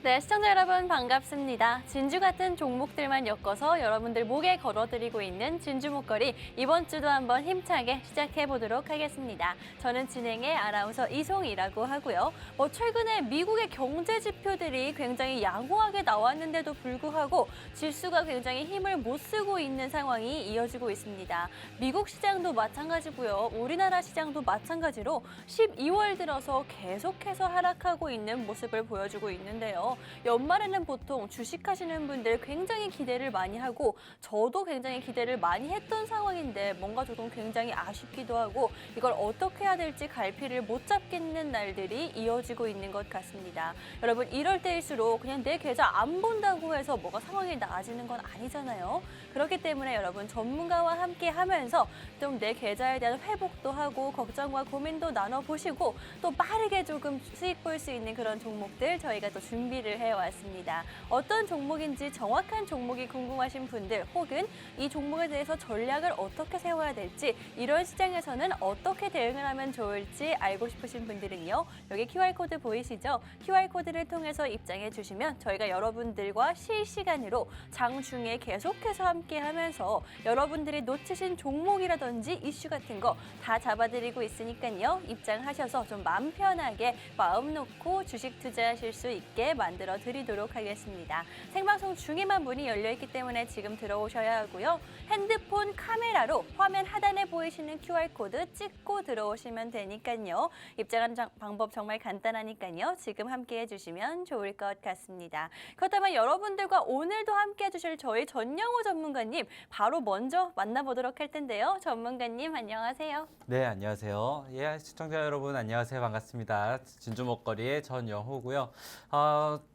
네, 시청자 여러분 반갑습니다. 진주 같은 종목들만 엮어서 여러분들 목에 걸어드리고 있는 진주 목걸이 이번 주도 한번 힘차게 시작해 보도록 하겠습니다. 저는 진행의 아나운서 이송이라고 하고요. 최근에 미국의 경제 지표들이 굉장히 양호하게 나왔는데도 불구하고 지수가 굉장히 힘을 못 쓰고 있는 상황이 이어지고 있습니다. 미국 시장도 마찬가지고요. 우리나라 시장도 마찬가지로 12월 들어서 계속해서 하락하고 있는 모습을 보여주고 있는데요. 연말에는 보통 주식하시는 분들 굉장히 기대를 많이 하고 저도 굉장히 기대를 많이 했던 상황인데 뭔가 조금 굉장히 아쉽기도 하고 이걸 어떻게 해야 될지 갈피를 못 잡겠는 날들이 이어지고 있는 것 같습니다. 여러분 이럴 때일수록 그냥 내 계좌 안 본다고 해서 뭐가 상황이 나아지는 건 아니잖아요. 그렇기 때문에 여러분 전문가와 함께 하면서 좀 내 계좌에 대한 회복도 하고 걱정과 고민도 나눠보시고 또 빠르게 조금 수익 볼 수 있는 그런 종목들 저희가 또 준비를 해왔습니다. 어떤 종목인지 정확한 종목이 궁금하신 분들 혹은 이 종목에 대해서 전략을 어떻게 세워야 될지 이런 시장에서는 어떻게 대응을 하면 좋을지 알고 싶으신 분들은요. 여기 QR코드 보이시죠? QR코드를 통해서 입장해 주시면 저희가 여러분들과 실시간으로 장중에 계속해서 함께하면서 여러분들이 놓치신 종목이라든지 이슈 같은 거 다 잡아드리고 있으니까요. 입장하셔서 좀 마음 편하게 마음 놓고 주식 투자하실 수 있게 만들어 드리도록 하겠습니다. 생방송 중에만 문이 열려 있기 때문에 지금 들어오셔야 하고요. 핸드폰 카메라로 화면 하단에 보이시는 QR코드 찍고 들어오시면 되니까요. 입장하는 방법 정말 간단하니까요. 지금 함께 해주시면 좋을 것 같습니다. 그렇다면 여러분들과 오늘도 함께 해주실 저희 전영호 전문가님 바로 먼저 만나보도록 할 텐데요. 전문가님 안녕하세요. 네, 안녕하세요. 예, 시청자 여러분 안녕하세요. 반갑습니다. 진주 목걸이의 전영호고요.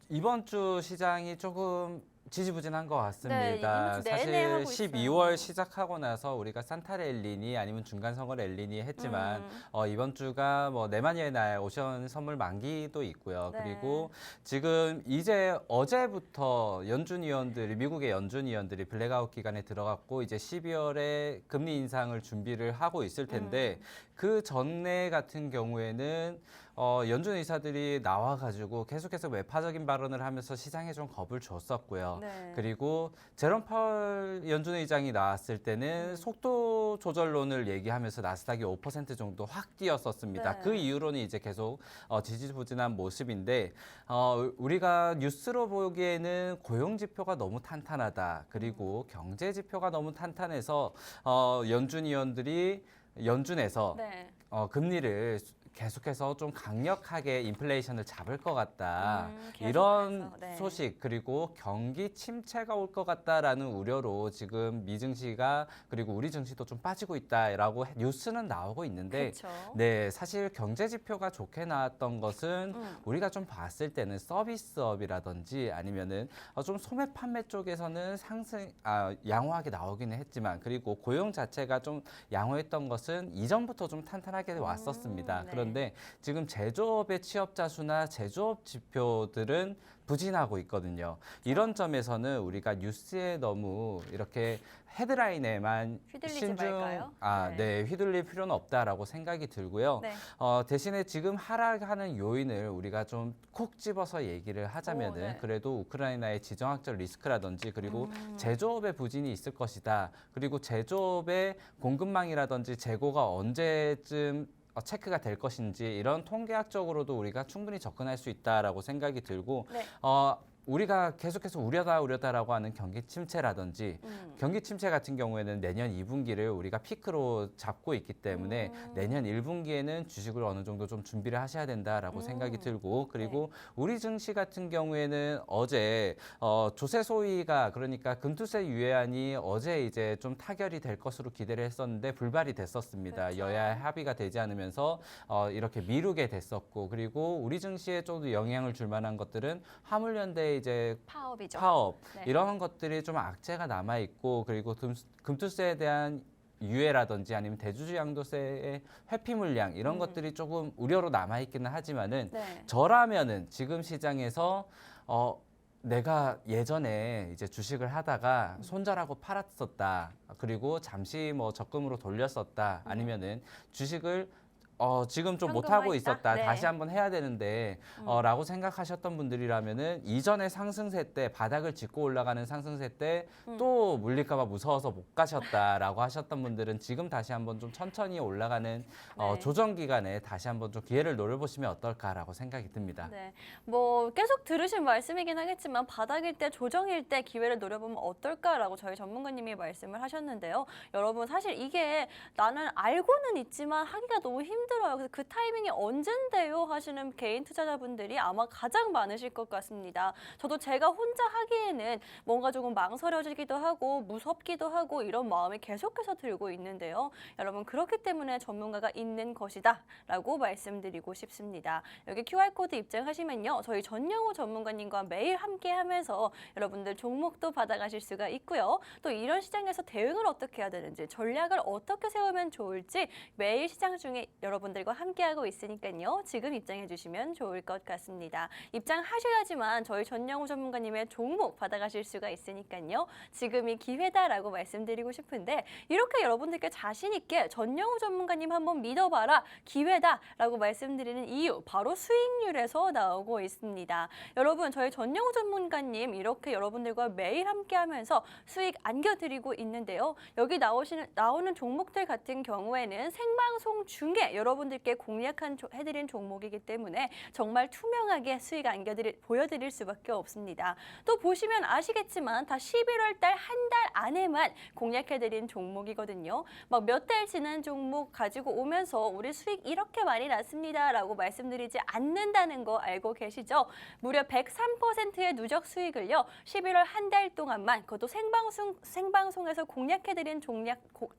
이번 주 시장이 조금 지지부진한 것 같습니다. 이번 주 내내 사실 하고 있어요. 12월 시작하고 나서 우리가 산타 랠리니 아니면 중간 선거 랠리니 했지만 이번 주가 뭐 내만여의 날 오션 선물 만기도 있고요. 네. 그리고 지금 이제 어제부터 연준 위원들이 미국의 연준 위원들이 블랙아웃 기간에 들어갔고 이제 12월에 금리 인상을 준비를 하고 있을 텐데 그 전에 같은 경우에는 연준 의사들이 나와가지고 계속해서 외파적인 발언을 하면서 시장에 좀 겁을 줬었고요. 네. 그리고 제롬 파월 연준 의장이 나왔을 때는 속도 조절론을 얘기하면서 나스닥이 5% 정도 확 뛰었었습니다. 네. 그 이후로는 이제 계속 지지부진한 모습인데 우리가 뉴스로 보기에는 고용 지표가 너무 탄탄하다. 그리고 경제 지표가 너무 탄탄해서 연준 위원들이 연준에서 네. 금리를 계속해서 좀 강력하게 인플레이션을 잡을 것 같다. 계속해서, 이런 네. 소식 그리고 경기 침체가 올 것 같다라는 우려로 지금 미 증시가 그리고 우리 증시도 좀 빠지고 있다라고 뉴스는 나오고 있는데 그쵸. 네, 사실 경제 지표가 좋게 나왔던 것은 우리가 좀 봤을 때는 서비스업이라든지 아니면은 좀 소매 판매 쪽에서는 양호하게 나오기는 했지만 그리고 고용 자체가 좀 양호했던 것은 이전부터 좀 탄탄하게 왔었습니다. 네. 그런데 지금 제조업의 취업자 수나 제조업 지표들은 부진하고 있거든요. 이런 점에서는 우리가 뉴스에 너무 이렇게 헤드라인에만 휘둘리지 말까요? 네, 휘둘릴 필요는 없다라고 생각이 들고요. 네. 대신에 지금 하락하는 요인을 우리가 좀 콕 집어서 얘기를 하자면은 네. 그래도 우크라이나의 지정학적 리스크라든지 그리고 제조업의 부진이 있을 것이다. 그리고 제조업의 공급망이라든지 재고가 언제쯤 체크가 될 것인지 이런 통계학적으로도 우리가 충분히 접근할 수 있다라고 생각이 들고 네. 우리가 계속해서 우려다라고 하는 경기 침체라든지 경기 침체 같은 경우에는 내년 2분기를 우리가 피크로 잡고 있기 때문에 내년 1분기에는 주식을 어느 정도 좀 준비를 하셔야 된다라고 생각이 들고 그리고 우리 증시 같은 경우에는 어제 조세 소위가 그러니까 금투세 유예안이 어제 이제 좀 타결이 될 것으로 기대를 했었는데 불발이 됐었습니다. 그렇죠. 여야 합의가 되지 않으면서 이렇게 미루게 됐었고 그리고 우리 증시에 좀 영향을 줄 만한 것들은 화물연대 이제 파업이죠. 파업 네. 이런 것들이 좀 악재가 남아 있고 그리고 금투세에 대한 유예라든지 아니면 대주주 양도세의 회피 물량 이런 것들이 조금 우려로 남아 있기는 하지만은 네. 저라면은 지금 시장에서 내가 예전에 이제 주식을 하다가 손절하고 팔았었다. 그리고 잠시 뭐 적금으로 돌렸었다. 아니면은 주식을 지금 좀 현금화 못하고 있다? 있었다. 네. 다시 한번 해야 되는데 라고 생각하셨던 분들이라면은 이전의 상승세 때 바닥을 짚고 올라가는 상승세 때 또 물릴까 봐 무서워서 못 가셨다라고 하셨던 분들은 지금 다시 한번 좀 천천히 올라가는 네. 조정 기간에 다시 한번 좀 기회를 노려보시면 어떨까라고 생각이 듭니다. 네, 뭐 계속 들으신 말씀이긴 하겠지만 바닥일 때, 조정일 때 기회를 노려보면 어떨까라고 저희 전문가님이 말씀을 하셨는데요. 여러분 사실 이게 나는 알고는 있지만 하기가 너무 힘들어요. 그래서 그 타이밍이 언젠데요 하시는 개인 투자자분들이 아마 가장 많으실 것 같습니다. 저도 제가 혼자 하기에는 뭔가 조금 망설여지기도 하고 무섭기도 하고 이런 마음이 계속해서 들고 있는데요. 여러분 그렇기 때문에 전문가가 있는 것이다 라고 말씀드리고 싶습니다. 여기 QR코드 입장하시면요. 저희 전영호 전문가님과 매일 함께하면서 여러분들 종목도 받아가실 수가 있고요. 또 이런 시장에서 대응을 어떻게 해야 되는지, 전략을 어떻게 세우면 좋을지 매일 시장 중에 여러분들과 함께하고 있으니까요. 지금 입장해 주시면 좋을 것 같습니다. 입장하셔야지만 저희 전영호 전문가님의 종목 받아가실 수가 있으니까요. 지금이 기회다라고 말씀드리고 싶은데 이렇게 여러분들께 자신 있게 전영호 전문가님 한번 믿어봐라, 기회다라고 말씀드리는 이유 바로 수익률에서 나오고 있습니다. 여러분 저희 전영호 전문가님 이렇게 여러분들과 매일 함께하면서 수익 안겨드리고 있는데요. 여기 나오는 종목들 같은 경우에는 생방송 중에 여러분들께 해드린 종목이기 때문에 정말 투명하게 수익 보여드릴 수밖에 없습니다. 또 보시면 아시겠지만 다 11월 달 한 달 안에만 공략해드린 종목이거든요. 막 몇 달 지난 종목 가지고 오면서 우리 수익 이렇게 많이 났습니다라고 말씀드리지 않는다는 거 알고 계시죠? 무려 103%의 누적 수익을요. 11월 한 달 동안만, 그것도 생방송에서 공략해드린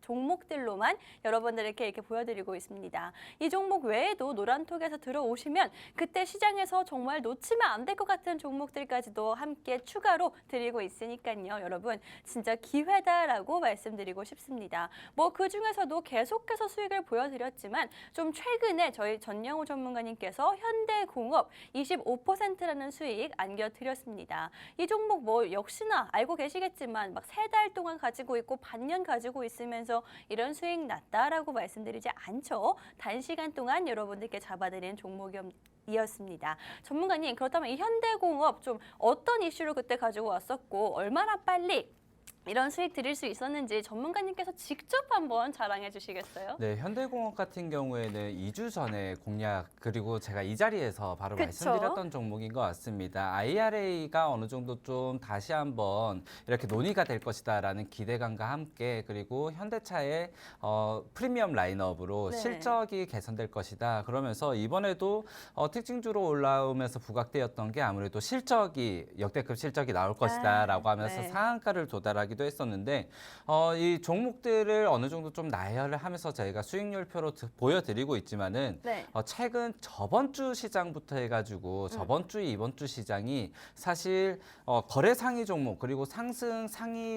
종목들로만 여러분들에게 이렇게 보여드리고 있습니다. 이 종목 외에도 노란톡에서 들어오시면 그때 시장에서 정말 놓치면 안 될 것 같은 종목들까지도 함께 추가로 드리고 있으니까요. 여러분 진짜 기회다라고 말씀드리고 싶습니다. 뭐 그중에서도 계속해서 수익을 보여드렸지만 좀 최근에 저희 전영호 전문가님께서 현대공업 25%라는 수익 안겨드렸습니다. 이 종목 뭐 역시나 알고 계시겠지만 막 3달 동안 가지고 있고 반년 가지고 있으면서 이런 수익 났다라고 말씀드리지 않죠. 단시간 동안 여러분들께 잡아드린 종목이었습니다. 전문가님, 그렇다면 이 현대공업 좀 어떤 이슈를 그때 가지고 왔었고 얼마나 빨리 이런 수익 드릴 수 있었는지 전문가님께서 직접 한번 자랑해 주시겠어요? 네, 현대공업 같은 경우에는 2주 전에 공략, 그리고 제가 이 자리에서 바로 그쵸? 말씀드렸던 종목인 것 같습니다. IRA가 어느 정도 좀 다시 한번 이렇게 논의가 될 것이다라는 기대감과 함께, 그리고 현대차의 프리미엄 라인업으로 네. 실적이 개선될 것이다. 그러면서 이번에도 특징주로 올라오면서 부각되었던 게 아무래도 실적이 역대급 실적이 나올 것이다라고 하면서 네. 상한가를 도달하기도 했었는데 이 종목들을 어느 정도 좀 나열을 하면서 저희가 수익률표로 보여드리고 있지만은 네. 최근 저번 주 시장부터 해가지고 저번 주 이번 주 시장이 사실 거래 상위 종목, 그리고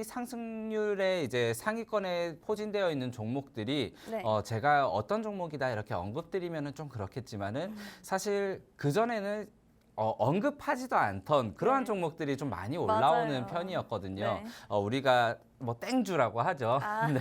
상승률에 이제 상위권에 포진되어 있는 종목들이 네. 제가 어떤 종목이다 이렇게 언급드리면은 좀 그렇겠지만은 사실 그 전에는 언급하지도 않던 그러한 네. 종목들이 좀 많이 올라오는 맞아요. 편이었거든요. 네. 우리가 뭐 땡주라고 하죠. 아. 네,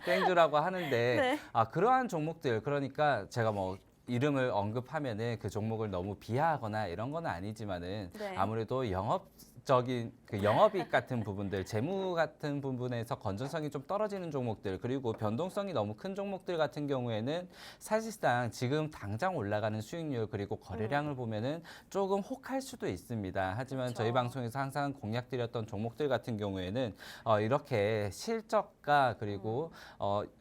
땡주라고 하는데 네. 그러한 종목들, 그러니까 제가 뭐 이름을 언급하면은 그 종목을 너무 비하하거나 이런 건 아니지만은 네. 아무래도 영업적인 그 영업이익 같은 부분들, 재무 같은 부분에서 건전성이 좀 떨어지는 종목들, 그리고 변동성이 너무 큰 종목들 같은 경우에는 사실상 지금 당장 올라가는 수익률 그리고 거래량을 보면은 조금 혹할 수도 있습니다. 하지만 그쵸. 저희 방송에서 항상 공략드렸던 종목들 같은 경우에는 이렇게 실적과 그리고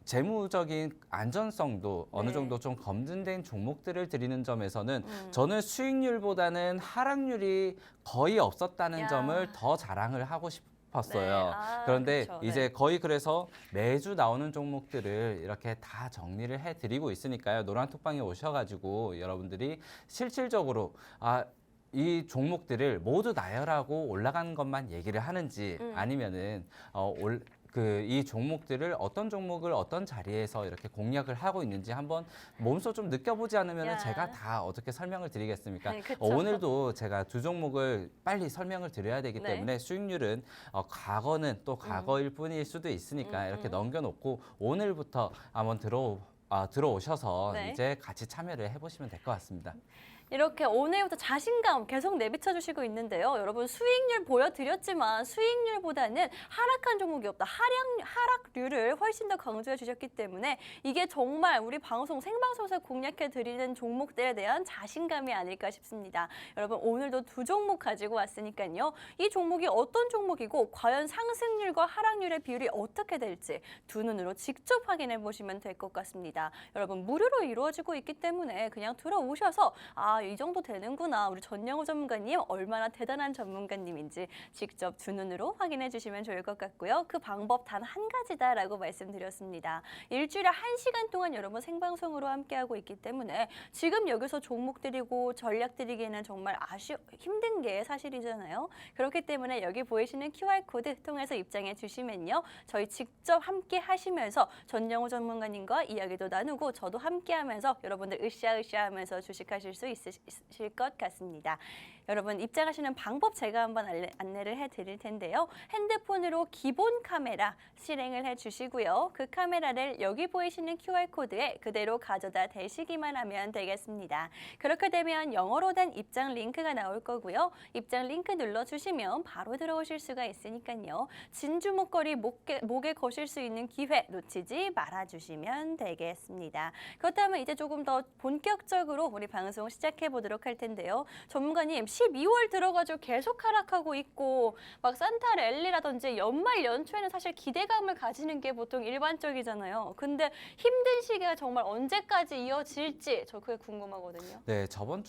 재무적인 안전성도 어느 네. 정도 좀 검증된 종목들을 드리는 점에서는 저는 수익률보다는 하락률이 거의 없었다는 야. 점을 더 자랑을 하고 싶었어요. 네. 그런데 그쵸. 이제 네. 거의 그래서 매주 나오는 종목들을 이렇게 다 정리를 해드리고 있으니까요. 노란톡방에 오셔가지고 여러분들이 실질적으로 이 종목들을 모두 나열하고 올라간 것만 얘기를 하는지 아니면은 이 종목들을 어떤 종목을 어떤 자리에서 이렇게 공략을 하고 있는지 한번 몸소 좀 느껴보지 않으면 야. 제가 다 어떻게 설명을 드리겠습니까? 네, 그쵸. 오늘도 제가 두 종목을 빨리 설명을 드려야 되기 네. 때문에 수익률은 과거는 또 과거일 뿐일 수도 있으니까 이렇게 넘겨놓고 오늘부터 한번 들어오셔서 네. 이제 같이 참여를 해보시면 될 것 같습니다. 이렇게 오늘부터 자신감 계속 내비쳐 주시고 있는데요. 여러분 수익률 보여드렸지만 수익률보다는 하락한 종목이 없다. 하락률을 훨씬 더 강조해 주셨기 때문에 이게 정말 우리 방송 생방송에서 공략해 드리는 종목들에 대한 자신감이 아닐까 싶습니다. 여러분 오늘도 두 종목 가지고 왔으니까요. 이 종목이 어떤 종목이고 과연 상승률과 하락률의 비율이 어떻게 될지 두 눈으로 직접 확인해 보시면 될 것 같습니다. 여러분 무료로 이루어지고 있기 때문에 그냥 들어오셔서 이 정도 되는구나. 우리 전영우 전문가님 얼마나 대단한 전문가님인지 직접 두 눈으로 확인해 주시면 좋을 것 같고요. 그 방법 단 한 가지다라고 말씀드렸습니다. 일주일에 1시간 동안 여러분 생방송으로 함께하고 있기 때문에 지금 여기서 종목 드리고 전략 드리기에는 정말 힘든 게 사실이잖아요. 그렇기 때문에 여기 보이시는 QR코드 통해서 입장해 주시면요. 저희 직접 함께 하시면서 전영우 전문가님과 이야기도 나누고 저도 함께 하면서 여러분들 으쌰으쌰 하면서 주식하실 수 있으실 것 같습니다. 여러분 입장하시는 방법 제가 한번 안내를 해드릴 텐데요. 핸드폰으로 기본 카메라 실행을 해주시고요. 그 카메라를 여기 보이시는 QR코드에 그대로 가져다 대시기만 하면 되겠습니다. 그렇게 되면 영어로 된 입장 링크가 나올 거고요. 입장 링크 눌러주시면 바로 들어오실 수가 있으니까요. 진주 목걸이 목에 거실 수 있는 기회 놓치지 말아주시면 되겠습니다. 그렇다면 이제 조금 더 본격적으로 우리 방송 시작해 보도록 할 텐데요. 전문가님 12월 들어가지고 계속 하락하고 있고 막 산타 랠리라든지 연말 연초에는 사실 기대감을 가지는 게 보통 일반적이잖아요. 근데 힘든 시기가 정말 언제까지 이어질지 저 그게 궁금하거든요. 네, 저번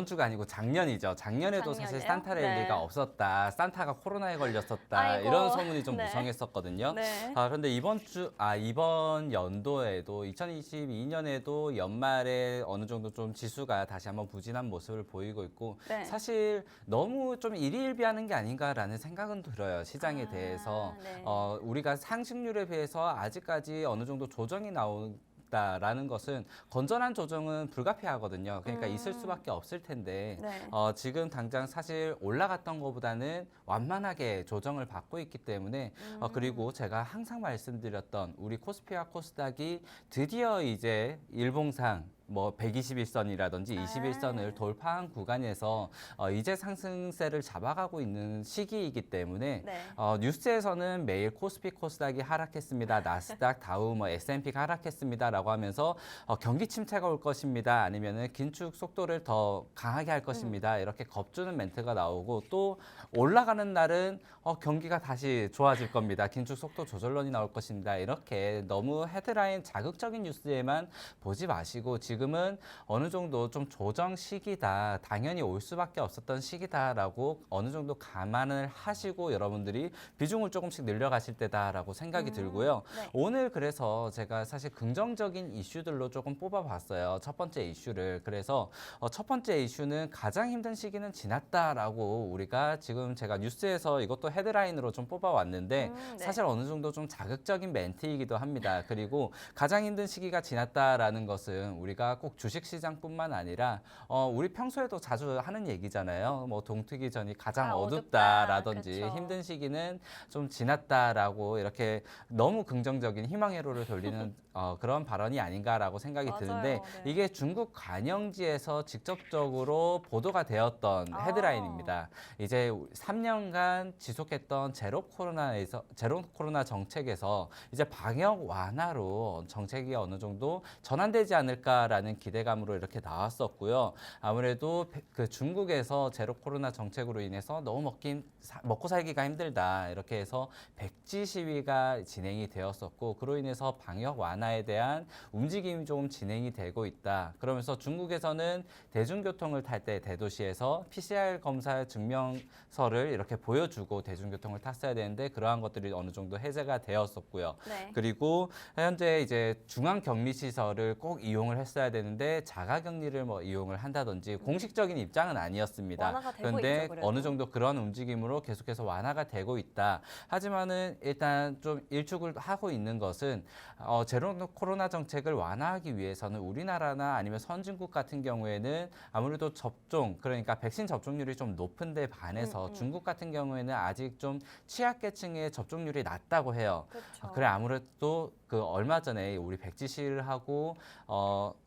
주가 아니고 작년이죠. 작년에도 사실 작년에요? 산타 랠리가 네. 없었다. 산타가 코로나에 걸렸었다. 아이고. 이런 소문이 좀 네. 무성했었거든요. 네. 그런데 이번 연도에도 2022년에도 연말에 어느 정도 좀 지수가 다시 한번 부진한 모습을 보이고 있고 네. 사실 너무 좀 일희일비하는 게 아닌가라는 생각은 들어요. 시장에 대해서. 네. 우리가 상승률에 비해서 아직까지 어느 정도 조정이 나온다라는 것은 건전한 조정은 불가피하거든요. 그러니까 있을 수밖에 없을 텐데 네. 지금 당장 사실 올라갔던 것보다는 완만하게 조정을 받고 있기 때문에 그리고 제가 항상 말씀드렸던 우리 코스피와 코스닥이 드디어 이제 일봉상 뭐 121선이라든지 21선을 돌파한 구간에서 이제 상승세를 잡아가고 있는 시기이기 때문에 네. 뉴스에서는 매일 코스피, 코스닥이 하락했습니다. 나스닥, 다우, S&P가 하락했습니다라고 하면서 경기 침체가 올 것입니다. 아니면은 긴축 속도를 더 강하게 할 것입니다. 이렇게 겁주는 멘트가 나오고 또 올라가는 날은 경기가 다시 좋아질 겁니다. 긴축 속도 조절론이 나올 것입니다. 이렇게 너무 헤드라인 자극적인 뉴스에만 보지 마시고 지금은 어느 정도 좀 조정 시기다. 당연히 올 수밖에 없었던 시기다라고 어느 정도 감안을 하시고 여러분들이 비중을 조금씩 늘려가실 때다라고 생각이 들고요. 네. 오늘 그래서 제가 사실 긍정적인 이슈들로 조금 뽑아봤어요. 첫 번째 이슈를. 그래서 첫 번째 이슈는 가장 힘든 시기는 지났다라고 우리가 지금 제가 뉴스에서 이것도 헤드라인으로 좀 뽑아왔는데 네. 사실 어느 정도 좀 자극적인 멘트이기도 합니다. 그리고 가장 힘든 시기가 지났다라는 것은 우리가 꼭 주식시장뿐만 아니라 우리 평소에도 자주 하는 얘기잖아요. 뭐 동트기 전이 가장 어둡다라든지 그렇죠. 힘든 시기는 좀 지났다라고 이렇게 너무 긍정적인 희망 회로를 돌리는 그런 발언이 아닌가라고 생각이 맞아요. 드는데 네. 이게 중국 관영지에서 직접적으로 보도가 되었던 헤드라인입니다. 이제 3년간 지속했던 제로 코로나 정책에서 이제 방역 완화로 정책이 어느 정도 전환되지 않을까라는 기대감으로 이렇게 나왔었고요. 아무래도 그 중국에서 제로 코로나 정책으로 인해서 너무 먹고 살기가 힘들다 이렇게 해서 백지 시위가 진행이 되었었고 그로 인해서 방역 완화에 대한 움직임이 좀 진행이 되고 있다. 그러면서 중국에서는 대중교통을 탈 때 대도시에서 PCR 검사 증명서를 이렇게 보여주고 대중교통을 탔어야 되는데 그러한 것들이 어느 정도 해제가 되었었고요. 네. 그리고 현재 이제 중앙격리시설을 꼭 이용을 했어야 되는데 자가격리를 이용을 한다든지 공식적인 입장은 아니었습니다. 완화가 되고 그런데 있죠, 그래도. 어느 정도 그런 움직임으로 계속해서 완화가 되고 있다. 하지만은 일단 좀 일축을 하고 있는 것은 제로 코로나 정책을 완화하기 위해서는 우리나라나 아니면 선진국 같은 경우에는 아무래도 접종, 그러니까 백신 접종률이 좀 높은 데 반해서 중국 같은 경우에는 아직 좀 취약계층의 접종률이 낮다고 해요. 그렇죠. 그래 아무래도 그 얼마 전에 우리 백지시를 하고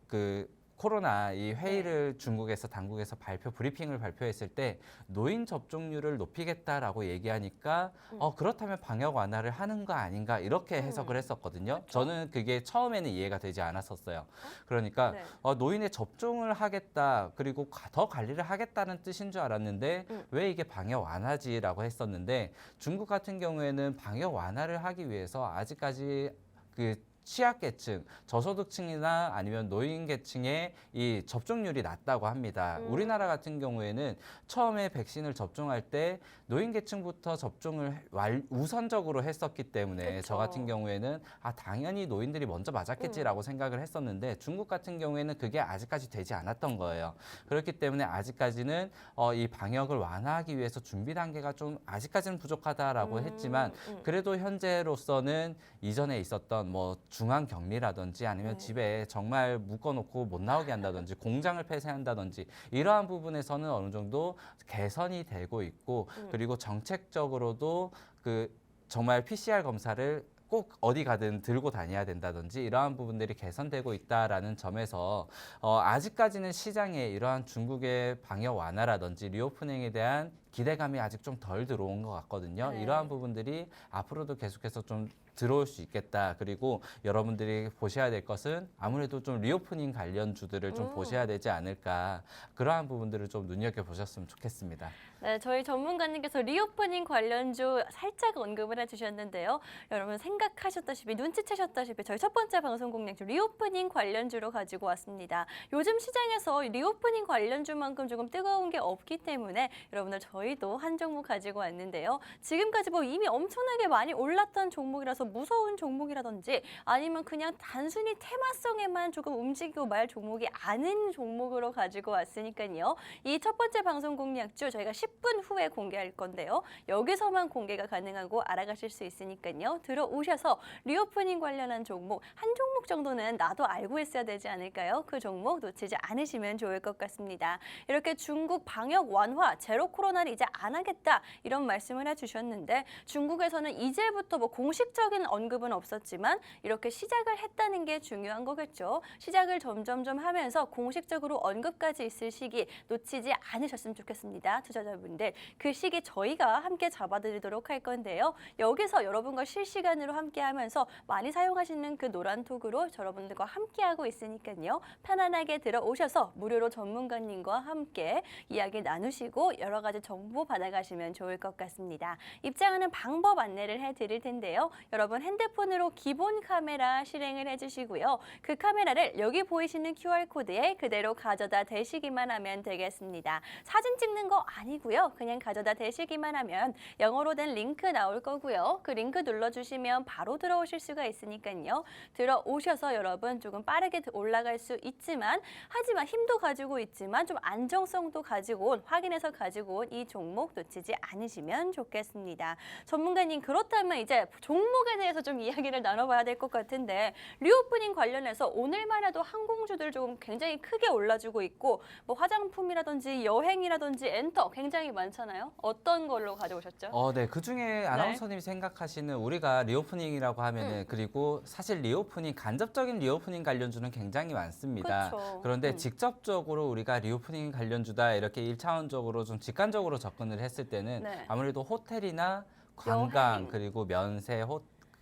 그 코로나 이 회의를 중국에서 당국에서 브리핑을 발표했을 때 노인 접종률을 높이겠다라고 얘기하니까 그렇다면 방역 완화를 하는 거 아닌가 이렇게 해석을 했었거든요. 그렇죠. 저는 그게 처음에는 이해가 되지 않았었어요. 그러니까 네. 노인의 접종을 하겠다 그리고 더 관리를 하겠다는 뜻인 줄 알았는데 왜 이게 방역 완화지라고 했었는데 중국 같은 경우에는 방역 완화를 하기 위해서 아직까지 그 취약계층, 저소득층이나 아니면 노인계층의 이 접종률이 낮다고 합니다. 우리나라 같은 경우에는 처음에 백신을 접종할 때 노인계층부터 접종을 우선적으로 했었기 때문에 그쵸. 저 같은 경우에는 당연히 노인들이 먼저 맞았겠지라고 생각을 했었는데 중국 같은 경우에는 그게 아직까지 되지 않았던 거예요. 그렇기 때문에 아직까지는 이 방역을 완화하기 위해서 준비 단계가 좀 아직까지는 부족하다라고 했지만 그래도 현재로서는 이전에 있었던 뭐 중앙 격리라든지 아니면 집에 정말 묶어놓고 못 나오게 한다든지 공장을 폐쇄한다든지 이러한 부분에서는 어느 정도 개선이 되고 있고 그리고 정책적으로도 그 정말 PCR 검사를 꼭 어디 가든 들고 다녀야 된다든지 이러한 부분들이 개선되고 있다라는 점에서 아직까지는 시장에 이러한 중국의 방역 완화라든지 리오프닝에 대한 기대감이 아직 좀 덜 들어온 것 같거든요. 네. 이러한 부분들이 앞으로도 계속해서 좀 들어올 수 있겠다. 그리고 여러분들이 보셔야 될 것은 아무래도 좀 리오프닝 관련주들을 좀 보셔야 되지 않을까. 그러한 부분들을 좀 눈여겨보셨으면 좋겠습니다. 네, 저희 전문가님께서 리오프닝 관련주 살짝 언급을 해주셨는데요. 여러분 생각하셨다시피 눈치채셨다시피 저희 첫 번째 방송 공략주 리오프닝 관련주로 가지고 왔습니다. 요즘 시장에서 리오프닝 관련주만큼 조금 뜨거운 게 없기 때문에 여러분들 저희도 한 종목 가지고 왔는데요. 지금까지 뭐 이미 엄청나게 많이 올랐던 종목이라서 무서운 종목이라든지 아니면 그냥 단순히 테마성에만 조금 움직이고 말 종목이 아닌 종목으로 가지고 왔으니까요. 이 첫 번째 방송 공략주 저희가 10분 후에 공개할 건데요. 여기서만 공개가 가능하고 알아가실 수 있으니까요. 들어오셔서 리오프닝 관련한 종목 한 종목 정도는 나도 알고 있어야 되지 않을까요? 그 종목 놓치지 않으시면 좋을 것 같습니다. 이렇게 중국 방역 완화, 제로 코로나를 이제 안 하겠다 이런 말씀을 해주셨는데 중국에서는 이제부터 뭐 공식적인 언급은 없었지만 이렇게 시작을 했다는 게 중요한 거겠죠. 시작을 점점점 하면서 공식적으로 언급까지 있을 시기 놓치지 않으셨으면 좋겠습니다. 투자자분들 그 시기 저희가 함께 잡아드리도록 할 건데요. 여기서 여러분과 실시간으로 함께하면서 많이 사용하시는 그 노란톡으로 여러분들과 함께하고 있으니까요. 편안하게 들어오셔서 무료로 전문가님과 함께 이야기 나누시고 여러 가지 정보 받아가시면 좋을 것 같습니다. 입장하는 방법 안내를 해드릴 텐데요. 여러분 핸드폰으로 기본 카메라 실행을 해주시고요. 그 카메라를 여기 보이시는 QR코드에 그대로 가져다 대시기만 하면 되겠습니다. 사진 찍는 거 아니고요. 그냥 가져다 대시기만 하면 영어로 된 링크 나올 거고요. 그 링크 눌러주시면 바로 들어오실 수가 있으니까요. 들어오셔서 여러분 조금 빠르게 올라갈 수 있지만 하지만 힘도 가지고 있지만 좀 안정성도 가지고 온 확인해서 가지고 온 이 종목 놓치지 않으시면 좋겠습니다. 전문가님 그렇다면 이제 종목에 대해서 좀 이야기를 나눠봐야 될 것 같은데 리오프닝 관련해서 오늘만 해도 항공주들 조금 굉장히 크게 올라주고 있고 뭐 화장품이라든지 여행이라든지 엔터 굉장히 많잖아요. 어떤 걸로 가져오셨죠? 네. 그중에 아나운서님이 생각하시는 우리가 리오프닝이라고 하면은 그리고 사실 리오프닝 간접적인 리오프닝 관련주는 굉장히 많습니다. 그쵸. 그런데 직접적으로 우리가 리오프닝 관련주다 이렇게 1차원적으로 좀 직관적으로 접근을 했을 때는 네. 아무래도 호텔이나 관광 여행. 그리고 면세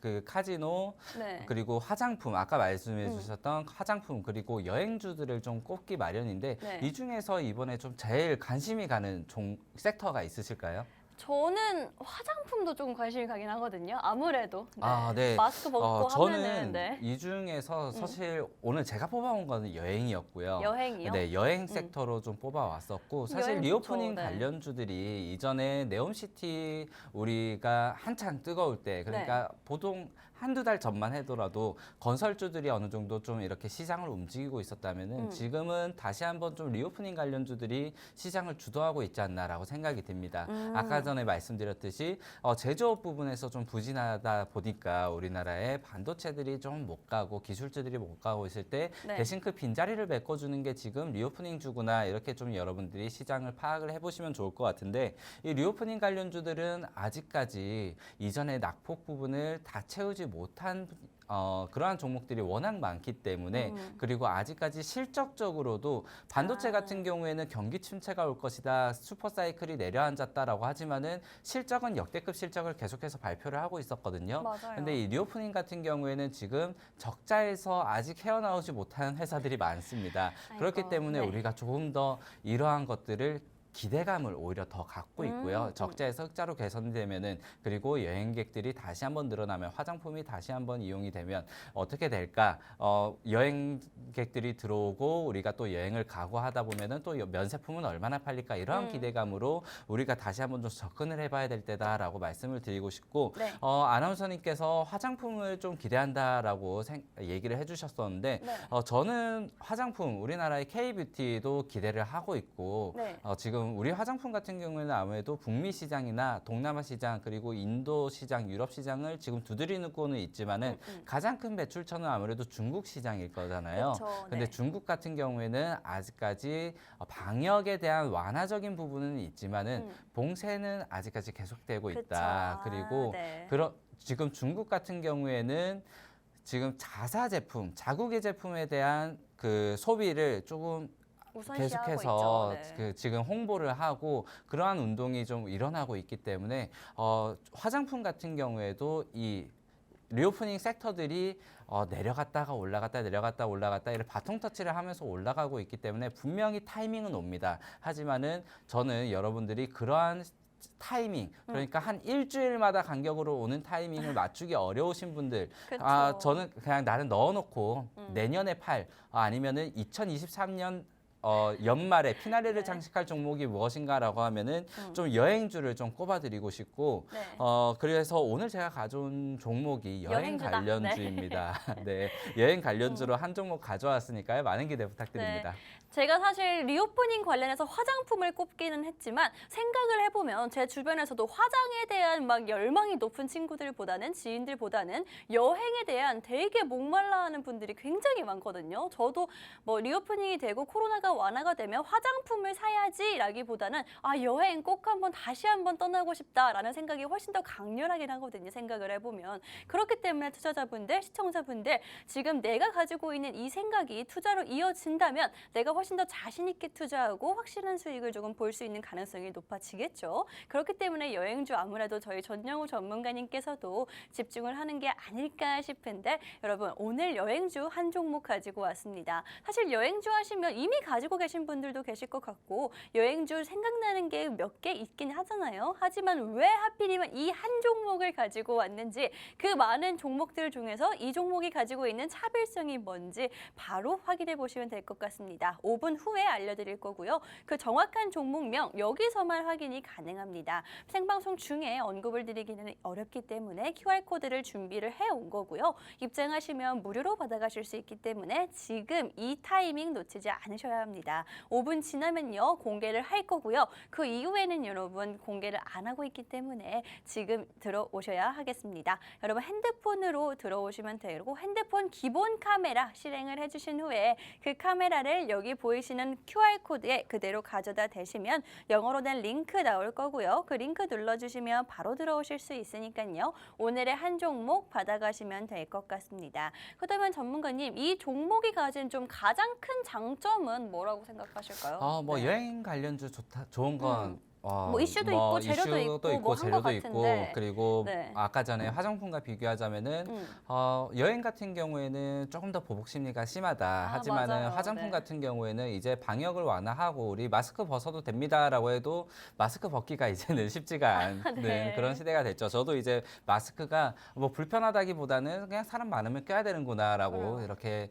그 카지노 네. 그리고 화장품 아까 말씀해 주셨던 화장품 그리고 여행주들을 좀 꼽기 마련인데 네. 이 중에서 이번에 좀 제일 관심이 가는 섹터가 있으실까요? 저는 화장품도 조금 관심이 가긴 하거든요. 아무래도. 네. 네. 마스크 벗고 저는 하면은 네. 이 중에서 사실 오늘 제가 뽑아온 거는 여행이었고요. 여행이요? 네, 여행 섹터로 좀 뽑아왔었고 사실 여행 리오프닝 좋죠. 네. 관련주들이 이전에 네옴시티 우리가 한창 뜨거울 때 그러니까 보통 한두 달 전만 해더라도 건설주들이 어느 정도 좀 이렇게 시장을 움직이고 있었다면은 지금은 다시 한번 좀 리오프닝 관련주들이 시장을 주도하고 있지 않나라고 생각이 듭니다. 아까 전에 말씀드렸듯이 제조업 부분에서 좀 부진하다 보니까 우리나라의 반도체들이 좀 못 가고 기술주들이 못 가고 있을 때 네. 대신 그 빈자리를 메꿔주는 게 지금 리오프닝 주구나 이렇게 좀 여러분들이 시장을 파악을 해보시면 좋을 것 같은데 이 리오프닝 관련주들은 아직까지 이전의 낙폭 부분을 다 채우지 못한 그러한 종목들이 워낙 많기 때문에 그리고 아직까지 실적적으로도 반도체 같은 경우에는 경기 침체가 올 것이다. 슈퍼사이클이 내려앉았다라고 하지만은 실적은 역대급 실적을 계속해서 발표를 하고 있었거든요. 맞아요. 근데 이 리오프닝 같은 경우에는 지금 적자에서 아직 헤어나오지 못하는 회사들이 많습니다. 그렇기 아이고, 때문에 네. 우리가 조금 더 이러한 것들을 기대감을 오히려 더 갖고 있고요. 적자에서 흑자로 개선되면은 그리고 여행객들이 다시 한번 늘어나면 화장품이 다시 한번 이용이 되면 어떻게 될까? 여행객들이 들어오고 우리가 또 여행을 가고 하다 보면은 또 면세품은 얼마나 팔릴까? 이러한 기대감으로 우리가 다시 한번 좀 접근을 해봐야 될 때다라고 말씀을 드리고 싶고 네. 아나운서님께서 화장품을 좀 기대한다라고 얘기를 해주셨었는데 네. 저는 화장품 우리나라의 K뷰티도 기대를 하고 있고 네. 지금 우리 화장품 같은 경우에는 아무래도 북미 시장이나 동남아 시장 그리고 인도 시장, 유럽 시장을 지금 두드리고는 있지만은 가장 큰 매출처는 아무래도 중국 시장일 거잖아요. 그쵸, 근데 네. 중국 같은 경우에는 아직까지 방역에 대한 완화적인 부분은 있지만은 봉쇄는 아직까지 계속되고 있다. 그쵸. 그리고 네. 지금 중국 같은 경우에는 지금 자사 제품, 자국의 제품에 대한 그 소비를 조금 우선시하고 계속해서 있죠. 네. 그 지금 홍보를 하고 그러한 운동이 좀 일어나고 있기 때문에 화장품 같은 경우에도 이 리오프닝 섹터들이 내려갔다가 올라갔다 내려갔다 올라갔다 이렇게 바통 터치를 하면서 올라가고 있기 때문에 분명히 타이밍은 옵니다. 하지만은 저는 여러분들이 그러한 타이밍 그러니까 한 일주일마다 간격으로 오는 타이밍을 맞추기 어려우신 분들 그쵸. 저는 그냥 나는 넣어놓고 내년에 팔 아니면은 2023년 연말에 피나레를 네. 장식할 종목이 무엇인가라고 하면은 좀 여행주를 좀 꼽아드리고 싶고 네. 그래서 오늘 제가 가져온 종목이 여행 여행주다. 관련주입니다. 네, 여행 관련주로 한 종목 가져왔으니까요. 많은 기대 부탁드립니다. 제가 사실 리오프닝 관련해서 화장품을 꼽기는 했지만 생각을 해보면 제 주변에서도 화장에 대한 막 열망이 높은 친구들보다는 지인들보다는 여행에 대한 되게 목말라하는 분들이 굉장히 많거든요. 저도 뭐 리오프닝이 되고 코로나가 완화가 되면 화장품을 사야지라기보다는 여행 꼭 다시 한번 떠나고 싶다라는 생각이 훨씬 더 강렬하긴 하거든요. 생각을 해보면. 그렇기 때문에 투자자분들, 시청자분들 지금 내가 가지고 있는 이 생각이 투자로 이어진다면 내가 훨씬 더 자신 있게 투자하고 확실한 수익을 조금 볼 수 있는 가능성이 높아지겠죠. 그렇기 때문에 여행주 아무래도 저희 전영우 전문가님께서도 집중을 하는 게 아닐까 싶은데 여러분 오늘 여행주 한 종목 가지고 왔습니다. 사실 여행주 하시면 이미 가지고 계신 분들도 계실 것 같고 여행주 생각나는 게 몇 개 있긴 하잖아요. 하지만 왜 하필이면 이 한 종목을 가지고 왔는지 그 많은 종목들 중에서 이 종목이 가지고 있는 차별성이 뭔지 바로 확인해 보시면 될 것 같습니다. 5분 후에 알려드릴 거고요. 그 정확한 종목명 여기서만 확인이 가능합니다. 생방송 중에 언급을 드리기는 어렵기 때문에 QR코드를 준비를 해온 거고요. 입장하시면 무료로 받아가실 수 있기 때문에 지금 이 타이밍 놓치지 않으셔야 합니다. 5분 지나면요 공개를 할 거고요. 그 이후에는 여러분 공개를 안 하고 있기 때문에 지금 들어오셔야 하겠습니다. 여러분 핸드폰으로 들어오시면 되고 핸드폰 기본 카메라 실행을 해주신 후에 그 카메라를 여기 보이시는 QR코드에 그대로 가져다 대시면 영어로 된 링크 나올 거고요. 그 링크 눌러주시면 바로 들어오실 수 있으니까요. 오늘의 한 종목 받아가시면 될 것 같습니다. 그렇다면 전문가님, 이 종목이 가진 좀 가장 큰 장점은 뭐라고 생각하실까요? 뭐 네. 여행 관련주 좋은 건 뭐 이슈도 있고 재료도 있고 뭐 한 것 재료도 있고 같은데. 그리고 네. 아까 전에 화장품과 비교하자면은 여행 같은 경우에는 조금 더 보복 심리가 심하다. 하지만은 맞아요. 화장품 네. 같은 경우에는 이제 방역을 완화하고 우리 마스크 벗어도 됩니다라고 해도 마스크 벗기가 이제는 쉽지가 않는 네. 그런 시대가 됐죠. 저도 이제 마스크가 뭐 불편하다기보다는 그냥 사람 많으면 껴야 되는구나라고 이렇게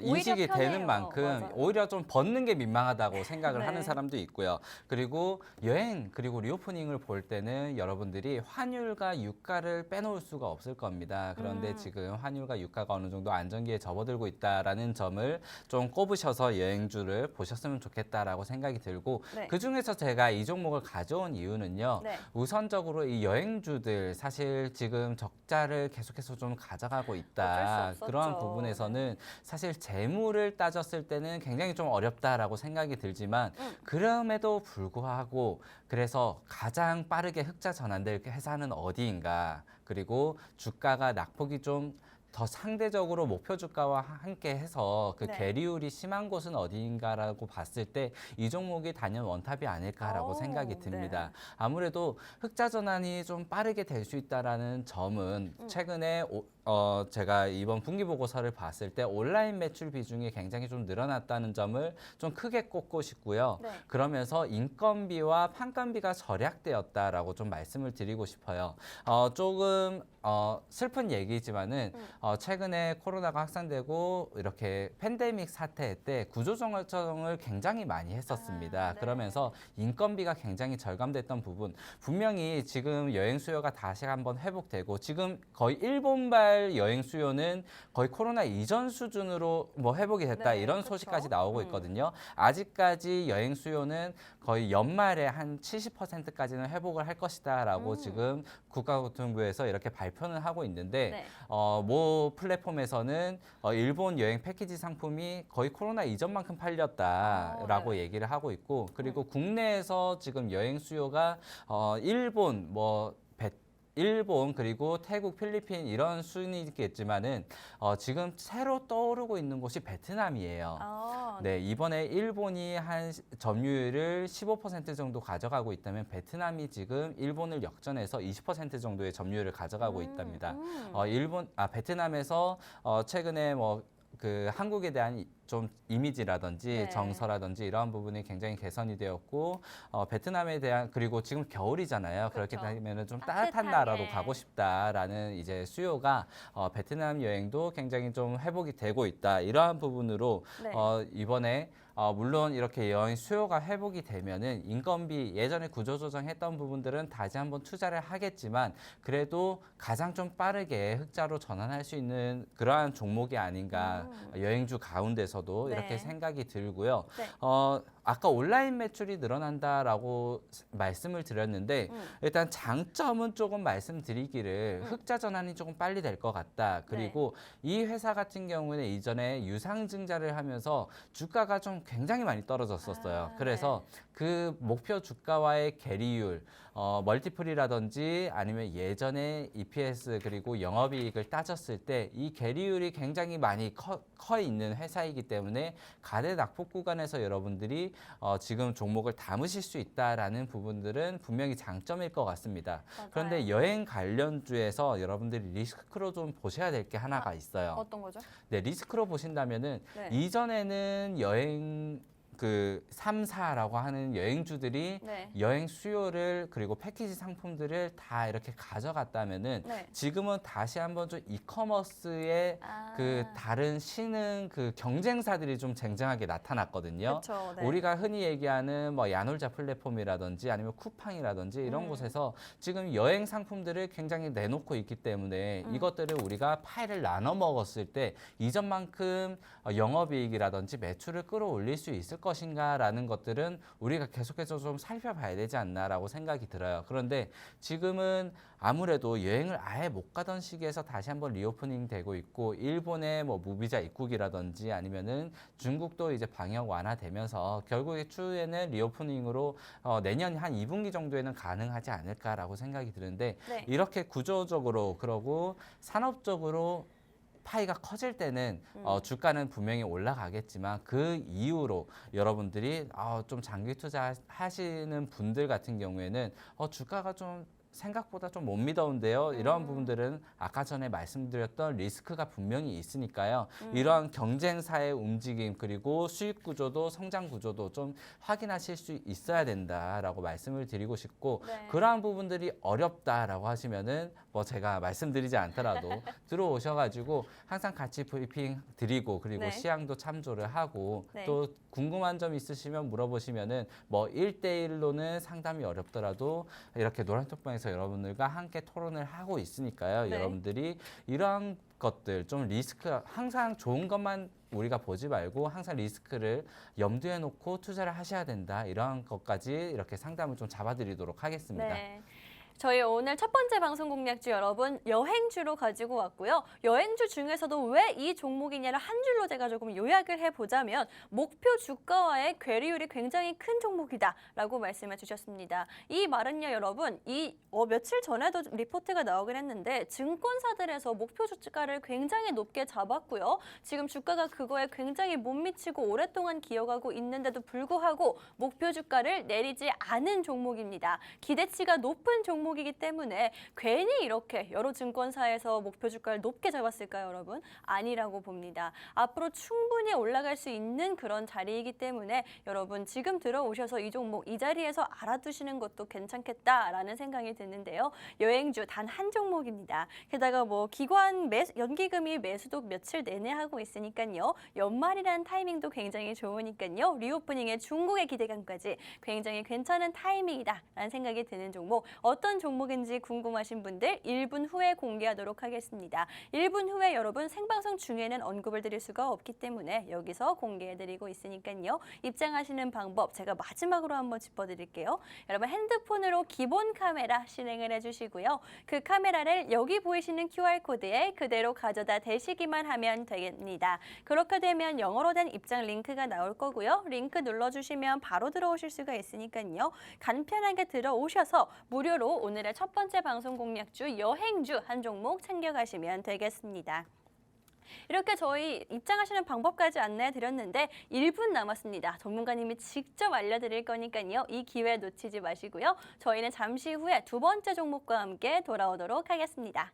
인식이 편해요. 되는 만큼 맞아요. 오히려 좀 벗는 게 민망하다고 생각을 네. 하는 사람도 있고요. 그리고 여행 여행 그리고 리오프닝을 볼 때는 여러분들이 환율과 유가를 빼놓을 수가 없을 겁니다. 그런데 지금 환율과 유가가 어느 정도 안정기에 접어들고 있다라는 점을 좀 꼽으셔서 여행주를 보셨으면 좋겠다라고 생각이 들고 네. 그중에서 제가 이 종목을 가져온 이유는요. 네. 우선적으로 이 여행주들 사실 지금 적자를 계속해서 좀 가져가고 어쩔 있다. 수 없었죠. 그러한 부분에서는 사실 재무를 따졌을 때는 굉장히 좀 어렵다라고 생각이 들지만 그럼에도 불구하고 그래서 가장 빠르게 흑자 전환될 회사는 어디인가 그리고 주가가 낙폭이 좀 더 상대적으로 목표 주가와 함께 해서 그 네. 계리율이 심한 곳은 어디인가라고 봤을 때 이 종목이 단연 원탑이 아닐까라고 오, 생각이 네. 듭니다. 아무래도 흑자 전환이 좀 빠르게 될 수 있다라는 점은 최근에 제가 이번 분기 보고서를 봤을 때 온라인 매출 비중이 굉장히 좀 늘어났다는 점을 좀 크게 꼽고 싶고요. 네. 그러면서 인건비와 판관비가 절약되었다라고 좀 말씀을 드리고 싶어요. 조금 슬픈 얘기지만은 최근에 코로나가 확산되고 이렇게 팬데믹 사태 때 구조조정을 굉장히 많이 했었습니다. 네. 그러면서 인건비가 굉장히 절감됐던 부분 분명히 지금 여행 수요가 다시 한번 회복되고 지금 거의 일본발 여행 수요는 거의 코로나 이전 수준으로 뭐 회복이 됐다 네, 이런 그쵸. 소식까지 나오고 있거든요. 아직까지 여행 수요는 거의 연말에 한 70%까지는 회복을 할 것이다라고 지금 국가교통부에서 이렇게 발표는 하고 있는데 네. 모 플랫폼에서는 일본 여행 패키지 상품이 거의 코로나 이전만큼 팔렸다라고 네. 얘기를 하고 있고 그리고 국내에서 지금 여행 수요가 일본 일본 그리고 태국, 필리핀 이런 순이겠지만은 지금 새로 떠오르고 있는 곳이 베트남이에요. 네, 이번에 일본이 한 점유율을 15% 정도 가져가고 있다면 베트남이 지금 일본을 역전해서 20% 정도의 점유율을 가져가고 있답니다. 베트남에서 최근에 그 한국에 대한 좀 이미지라든지 네. 정서라든지 이러한 부분이 굉장히 개선이 되었고 베트남에 대한 그리고 지금 겨울이잖아요. 그렇기 그렇죠. 때문에 좀 따뜻하게. 따뜻한 나라로 가고 싶다라는 이제 수요가 베트남 여행도 굉장히 좀 회복이 되고 있다. 이러한 부분으로 네. 이번에 물론 이렇게 여행 수요가 회복이 되면은 인건비 예전에 구조조정했던 부분들은 다시 한번 투자를 하겠지만 그래도 가장 좀 빠르게 흑자로 전환할 수 있는 그러한 종목이 아닌가 여행주 가운데서도 네. 이렇게 생각이 들고요. 네. 아까 온라인 매출이 늘어난다라고 말씀을 드렸는데 일단 장점은 조금 말씀드리기를 흑자 전환이 조금 빨리 될 것 같다. 그리고 이 회사 같은 경우는 이전에 유상증자를 하면서 주가가 좀 굉장히 많이 떨어졌었어요. 그래서 그 목표 주가와의 괴리율, 멀티플이라든지 아니면 예전에 EPS 그리고 영업이익을 따졌을 때 이 괴리율이 굉장히 많이 커 있는 회사이기 때문에 가대 낙폭 구간에서 여러분들이 지금 종목을 담으실 수 있다라는 부분들은 분명히 장점일 것 같습니다. 맞아요. 그런데 여행 관련주에서 여러분들이 리스크로 좀 보셔야 될 게 하나가 있어요. 어떤 거죠? 네, 리스크로 보신다면은 네. 이전에는 여행 그 3, 4라고 하는 여행주들이 네. 여행 수요를 그리고 패키지 상품들을 다 이렇게 가져갔다면은 네. 지금은 다시 한번 좀 이커머스의 그 다른 신흥 그 경쟁사들이 좀 쟁쟁하게 나타났거든요. 그쵸, 네. 우리가 흔히 얘기하는 뭐 야놀자 플랫폼이라든지 아니면 쿠팡이라든지 이런 곳에서 지금 여행 상품들을 굉장히 내놓고 있기 때문에 이것들을 우리가 파일을 나눠 먹었을 때 이전만큼 영업이익이라든지 매출을 끌어올릴 수 있을 것인가라는 것들은 우리가 계속해서 좀 살펴봐야 되지 않나라고 생각이 들어요. 그런데 지금은 아무래도 여행을 아예 못 가던 시기에서 다시 한번 리오프닝 되고 있고 일본의 뭐 무비자 입국이라든지 아니면은 중국도 이제 방역 완화되면서 결국에 추후에는 리오프닝으로 내년 한 2분기 정도에는 가능하지 않을까라고 생각이 드는데 네. 이렇게 구조적으로 그러고 산업적으로 파이가 커질 때는 주가는 분명히 올라가겠지만 그 이후로 여러분들이 좀 장기 투자하시는 분들 같은 경우에는 주가가 좀 생각보다 좀 못 믿어온데요. 이러한 부분들은 아까 전에 말씀드렸던 리스크가 분명히 있으니까요. 이러한 경쟁사의 움직임 그리고 수익 구조도 성장 구조도 좀 확인하실 수 있어야 된다라고 말씀을 드리고 싶고 네. 그러한 부분들이 어렵다라고 하시면은 뭐 제가 말씀드리지 않더라도 들어오셔가지고 항상 같이 브리핑 드리고 그리고 네. 시향도 참조를 하고 네. 또 궁금한 점 있으시면 물어보시면은 뭐 1대1로는 상담이 어렵더라도 이렇게 노란톡방에서 여러분들과 함께 토론을 하고 있으니까요. 네. 여러분들이 이러한 것들 좀 리스크 항상 좋은 것만 우리가 보지 말고 항상 리스크를 염두에 놓고 투자를 하셔야 된다. 이러한 것까지 이렇게 상담을 좀 잡아드리도록 하겠습니다. 네. 저희 오늘 첫 번째 방송 공략주 여러분 여행주로 가지고 왔고요. 여행주 중에서도 왜 이 종목이냐를 한 줄로 제가 조금 요약을 해보자면 목표 주가와의 괴리율이 굉장히 큰 종목이다라고 말씀해 주셨습니다. 이 말은요 여러분 며칠 전에도 리포트가 나오긴 했는데 증권사들에서 목표 주가를 굉장히 높게 잡았고요. 지금 주가가 그거에 굉장히 못 미치고 오랫동안 기어가고 있는데도 불구하고 목표 주가를 내리지 않은 종목입니다. 기대치가 높은 종목이기 때문에 괜히 이렇게 여러 증권사에서 목표 주가를 높게 잡았을까요, 여러분? 아니라고 봅니다. 앞으로 충분히 올라갈 수 있는 그런 자리이기 때문에 여러분 지금 들어오셔서 이 종목 이 자리에서 알아두시는 것도 괜찮겠다라는 생각이 드는데요. 여행주 단 한 종목입니다. 게다가 뭐 기관 연기금이 매수도 며칠 내내 하고 있으니까요. 연말이라는 타이밍도 굉장히 좋으니까요. 리오프닝의 중국의 기대감까지 굉장히 괜찮은 타이밍이다라는 생각이 드는 종목. 어떤 종목인지 궁금하신 분들 1분 후에 공개하도록 하겠습니다. 1분 후에 여러분 생방송 중에는 언급을 드릴 수가 없기 때문에 여기서 공개해드리고 있으니까요. 입장하시는 방법 제가 마지막으로 한번 짚어드릴게요. 여러분 핸드폰으로 기본 카메라 실행을 해주시고요. 그 카메라를 여기 보이시는 QR코드에 그대로 가져다 대시기만 하면 되겠습니다. 그렇게 되면 영어로 된 입장 링크가 나올 거고요. 링크 눌러주시면 바로 들어오실 수가 있으니까요. 간편하게 들어오셔서 무료로 오늘의 첫 번째 방송 공략주 여행주 한 종목 챙겨가시면 되겠습니다. 이렇게 저희 입장하시는 방법까지 안내해 드렸는데 1분 남았습니다. 전문가님이 직접 알려드릴 거니까요. 이 기회 놓치지 마시고요. 저희는 잠시 후에 두 번째 종목과 함께 돌아오도록 하겠습니다.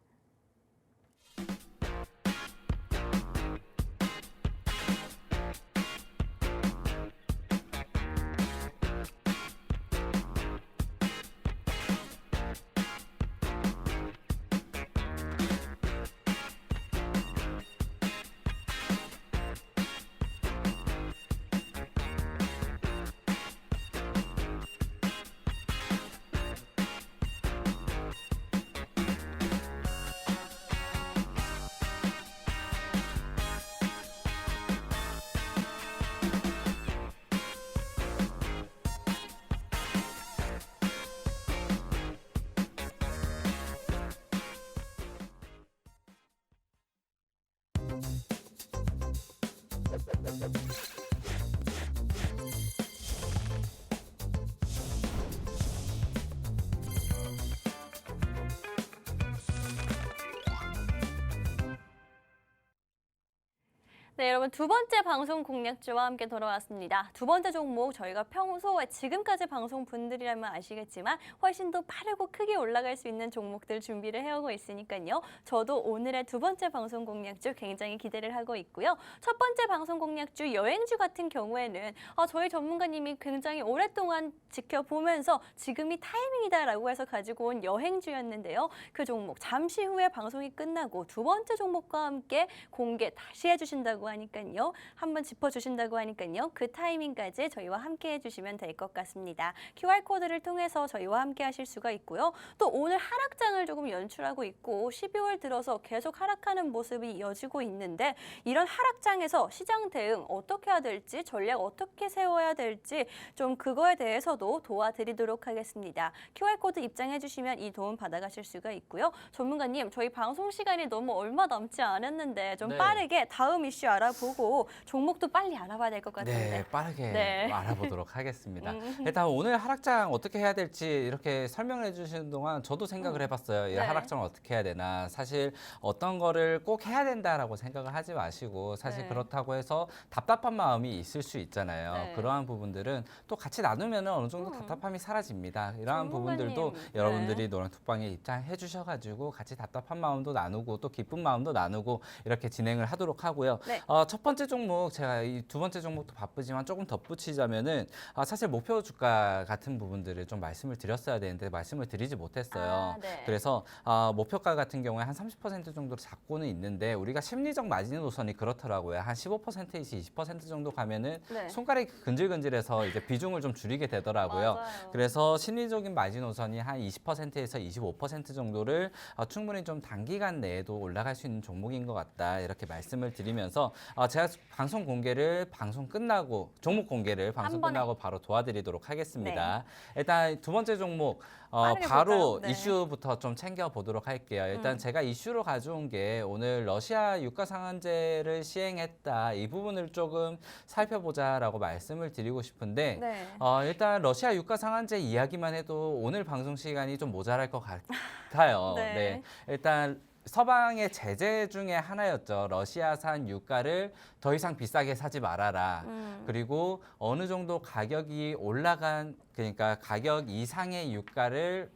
네, 여러분 두 번째 방송 공략주와 함께 돌아왔습니다. 두 번째 종목 저희가 평소에 지금까지 방송 분들이라면 아시겠지만 훨씬 더 빠르고 크게 올라갈 수 있는 종목들 준비를 해오고 있으니까요. 저도 오늘의 두 번째 방송 공략주 굉장히 기대를 하고 있고요. 첫 번째 방송 공략주 여행주 같은 경우에는 저희 전문가님이 굉장히 오랫동안 지켜보면서 지금이 타이밍이다라고 해서 가지고 온 여행주였는데요. 그 종목 잠시 후에 방송이 끝나고 두 번째 종목과 함께 공개 다시 해주신다고 하니까요. 한번 짚어주신다고 하니까요. 그 타이밍까지 저희와 함께 해주시면 될 것 같습니다. QR코드를 통해서 저희와 함께 하실 수가 있고요. 또 오늘 하락장을 조금 연출하고 있고 12월 들어서 계속 하락하는 모습이 이어지고 있는데 이런 하락장에서 시장 대응 어떻게 해야 될지 전략 어떻게 세워야 될지 좀 그거에 대해서도 도와드리도록 하겠습니다. QR코드 입장해 주시면 이 도움 받아가실 수가 있고요. 전문가님 저희 방송 시간이 너무 얼마 남지 않았는데 좀 네. 빠르게 다음 이슈 알아보고 종목도 빨리 알아봐야 될 것 같은데. 네, 빠르게 네. 알아보도록 하겠습니다. 일단 오늘 하락장 어떻게 해야 될지 이렇게 설명해 주시는 동안 저도 생각을 해봤어요. 이 네. 하락장을 어떻게 해야 되나. 사실 어떤 거를 꼭 해야 된다라고 생각을 하지 마시고 사실 네. 그렇다고 해서 답답한 마음이 있을 수 있잖아요. 네. 그러한 부분들은 또 같이 나누면 어느 정도 답답함이 사라집니다. 이러한 전문가님. 부분들도 네. 여러분들이 노란톡방에 입장해 주셔가지고 같이 답답한 마음도 나누고 또 기쁜 마음도 나누고 이렇게 진행을 하도록 하고요. 네. 첫 번째 종목 제가 이 두 번째 종목도 바쁘지만 조금 덧붙이자면은 사실 목표 주가 같은 부분들을 좀 말씀을 드렸어야 되는데 말씀을 드리지 못했어요. 네. 그래서 목표가 같은 경우에 한 30% 정도로 잡고는 있는데 우리가 심리적 마진 노선이 그렇더라고요. 한 15%에서 20% 정도 가면은 네. 손가락이 근질근질해서 이제 비중을 좀 줄이게 되더라고요. 맞아요. 그래서 심리적인 마진 노선이 한 20%에서 25% 정도를 충분히 좀 단기간 내에도 올라갈 수 있는 종목인 것 같다. 이렇게 말씀을 드리면서 제가 방송 공개를 방송 끝나고 종목 공개를 방송 한 번에. 끝나고 바로 도와드리도록 하겠습니다. 일단 두 번째 종목 빠르게 바로 볼까요? 네. 이슈부터 좀 챙겨 보도록 할게요. 일단 제가 이슈로 가져온 게 오늘 러시아 유가 상한제를 시행했다. 이 부분을 조금 살펴보자라고 말씀을 드리고 싶은데 네. 일단 러시아 유가 상한제 이야기만 해도 오늘 방송 시간이 좀 모자랄 것 같아요. 네. 네. 일단 서방의 제재 중에 하나였죠. 러시아산 유가를 더 이상 비싸게 사지 말아라. 그리고 어느 정도 가격이 올라간 그러니까 가격 이상의 유가를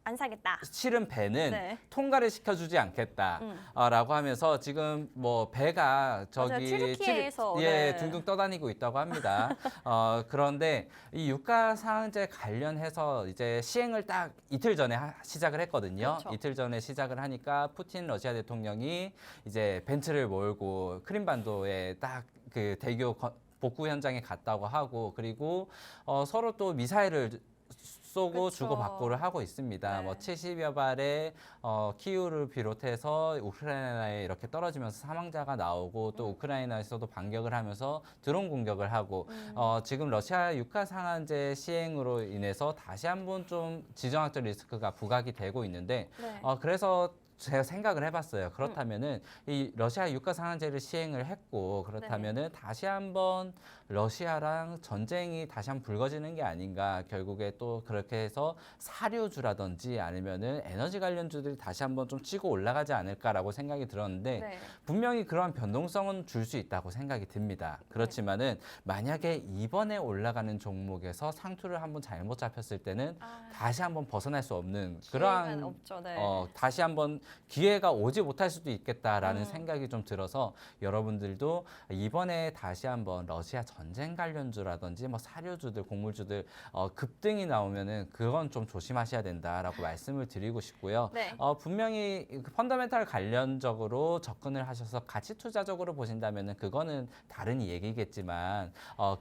안 사겠다. 실은 배는 네. 통과를 시켜주지 않겠다라고 하면서 지금 뭐 배가 저기 튀르키예에서, 예 네. 둥둥 떠다니고 있다고 합니다. 그런데 이 유가 상한제 관련해서 이제 시행을 딱 이틀 전에 시작을 했거든요. 그렇죠. 이틀 전에 시작을 하니까 푸틴 러시아 대통령이 이제 벤츠를 몰고 크림반도에 딱 그 대교 복구 현장에 갔다고 하고 그리고 서로 또 미사일을 쏘고 그쵸. 주고받고를 하고 있습니다. 네. 뭐 70여 발의 키우를 비롯해서 우크라이나에 이렇게 떨어지면서 사망자가 나오고 또 우크라이나에서도 반격을 하면서 드론 공격을 하고 지금 러시아 유가 상한제 시행으로 인해서 다시 한번 좀 지정학적 리스크가 부각이 되고 있는데 네. 그래서 제가 생각을 해봤어요. 그렇다면은 이 러시아 유가 상한제를 시행을 했고 그렇다면은 다시 한번 러시아랑 전쟁이 다시 한번 불거지는 게 아닌가. 결국에 또 그렇게 해서 사료주라든지 아니면은 에너지 관련주들이 다시 한번 좀 치고 올라가지 않을까라고 생각이 들었는데 네. 분명히 그러한 변동성은 줄 수 있다고 생각이 듭니다. 그렇지만은 만약에 이번에 올라가는 종목에서 상투를 한번 잘못 잡혔을 때는 다시 한번 벗어날 수 없는 기회가 그러한 없죠. 네. 다시 한번 기회가 오지 못할 수도 있겠다라는 생각이 좀 들어서 여러분들도 이번에 다시 한번 러시아 전쟁 관련주라든지 뭐 사료주들, 곡물주들 급등이 나오면은 그건 좀 조심하셔야 된다라고 말씀을 드리고 싶고요. 네. 분명히 그 펀더멘탈 관련적으로 접근을 하셔서 가치 투자적으로 보신다면은 그거는 다른 얘기겠지만